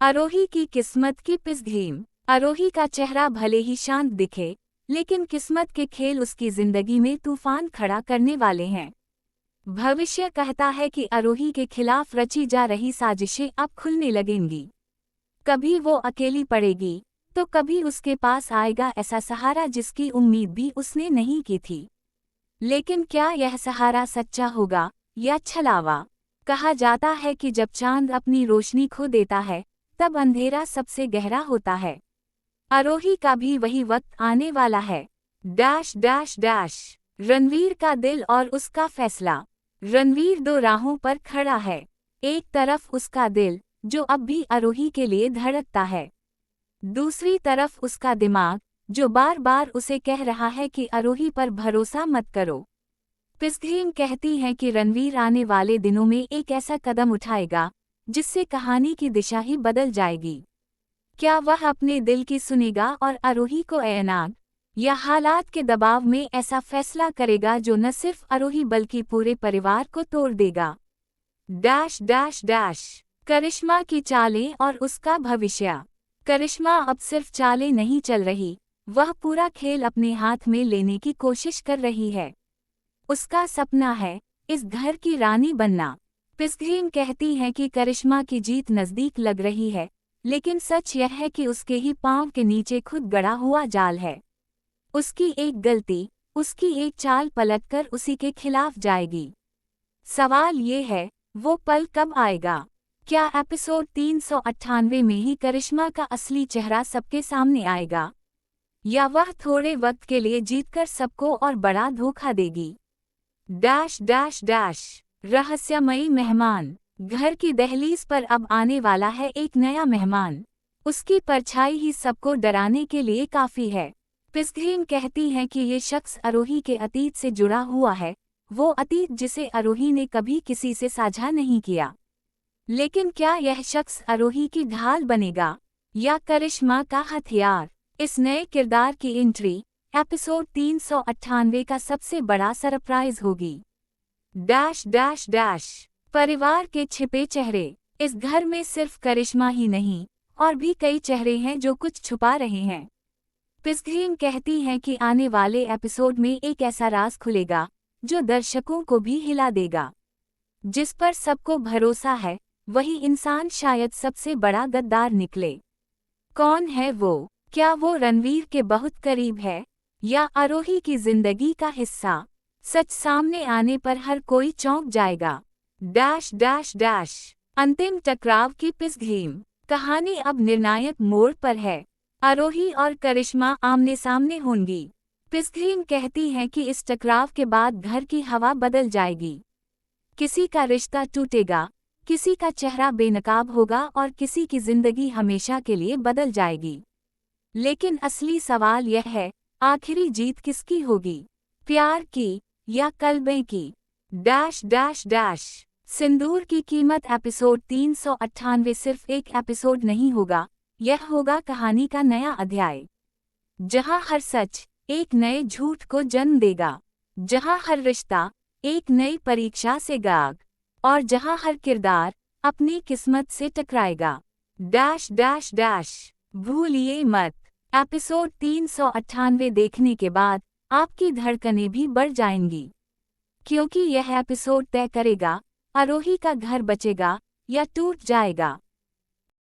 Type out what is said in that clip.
आरोही की किस्मत की पिसगीम। आरोही का चेहरा भले ही शांत दिखे, लेकिन किस्मत के खेल उसकी जिंदगी में तूफान खड़ा करने वाले हैं। भविष्य कहता है कि आरोही के खिलाफ रची जा रही साजिशें अब खुलने लगेंगी। कभी वो अकेली पड़ेगी, तो कभी उसके पास आएगा ऐसा सहारा जिसकी उम्मीद भी उसने नहीं की थी। लेकिन क्या यह सहारा सच्चा होगा या छलावा? कहा जाता है कि जब चांद अपनी रोशनी खो देता है, तब अंधेरा सबसे गहरा होता है। आरोही का भी वही वक्त आने वाला है। Dash dash dash. रणवीर का दिल और उसका फैसला। रणवीर दो राहों पर खड़ा है। एक तरफ उसका दिल, जो अब भी आरोही के लिए धड़कता है। दूसरी तरफ उसका दिमाग, जो बार बार उसे कह रहा है कि आरोही पर भरोसा मत करो। पिसगीम कहती है कि रणवीर आने वाले दिनों में एक ऐसा कदम उठाएगा जिससे कहानी की दिशा ही बदल जाएगी। क्या वह अपने दिल की सुनेगा और आरोही को ऐनाग, या हालात के दबाव में ऐसा फैसला करेगा जो न सिर्फ आरोही बल्कि पूरे परिवार को तोड़ देगा? Dash dash dash. करिश्मा की चालें और उसका भविष्य। करिश्मा अब सिर्फ चालें नहीं चल रही, वह पूरा खेल अपने हाथ में लेने की कोशिश कर रही है। उसका सपना है इस घर की रानी बनना। पिसगीम कहती है कि करिश्मा की जीत नज़दीक लग रही है, लेकिन सच यह है कि उसके ही पांव के नीचे खुद गड़ा हुआ जाल है। उसकी एक गलती, उसकी एक चाल पलटकर उसी के खिलाफ जाएगी। सवाल ये है, वो पल कब आएगा? क्या एपिसोड 398 में ही करिश्मा का असली चेहरा सबके सामने आएगा, या वह थोड़े वक्त के लिए जीतकर सबको और बड़ा धोखा देगी? Dash dash dash. रहस्यमयी मेहमान। घर की दहलीज पर अब आने वाला है एक नया मेहमान। उसकी परछाई ही सबको डराने के लिए काफी है। पिसगीम कहती है कि ये शख्स आरोही के अतीत से जुड़ा हुआ है, वो अतीत जिसे आरोही ने कभी किसी से साझा नहीं किया। लेकिन क्या यह शख्स आरोही की ढाल बनेगा, या करिश्मा का हथियार? इस नए किरदार की एंट्री एपिसोड 398 का सबसे बड़ा सरप्राइज होगी। Dash dash dash. परिवार के छिपे चेहरे। इस घर में सिर्फ करिश्मा ही नहीं, और भी कई चेहरे हैं जो कुछ छुपा रहे हैं। पिसगीम कहती है कि आने वाले एपिसोड में एक ऐसा राज खुलेगा जो दर्शकों को भी हिला देगा। जिस पर सबको भरोसा है, वही इंसान शायद सबसे बड़ा गद्दार निकले। कौन है वो? क्या वो रणवीर के बहुत करीब है, या आरोही की जिंदगी का हिस्सा? सच सामने आने पर हर कोई चौंक जाएगा। Dash dash dash. अंतिम टकराव की पिसगीम। कहानी अब निर्णायक मोड़ पर है। आरोही और करिश्मा आमने सामने होंगी। पिसगीम कहती है कि इस टकराव के बाद घर की हवा बदल जाएगी। किसी का रिश्ता टूटेगा, किसी का चेहरा बेनकाब होगा और किसी की जिंदगी हमेशा के लिए बदल जाएगी। लेकिन असली सवाल यह है, आखिरी जीत किसकी होगी? प्यार की या कल्बे की? Dash dash dash. सिंदूर की कीमत एपिसोड 398 सिर्फ एक एपिसोड नहीं होगा, यह होगा कहानी का नया अध्याय, जहां हर सच एक नए झूठ को जन्म देगा, जहां हर रिश्ता एक नई परीक्षा से गाग, और जहां हर किरदार अपनी किस्मत से टकराएगा। Dash dash dash. भूलिए मत, एपिसोड 398 देखने के बाद आपकी धड़कनें भी बढ़ जाएंगी, क्योंकि यह एपिसोड तय करेगा आरोही का घर बचेगा या टूट जाएगा।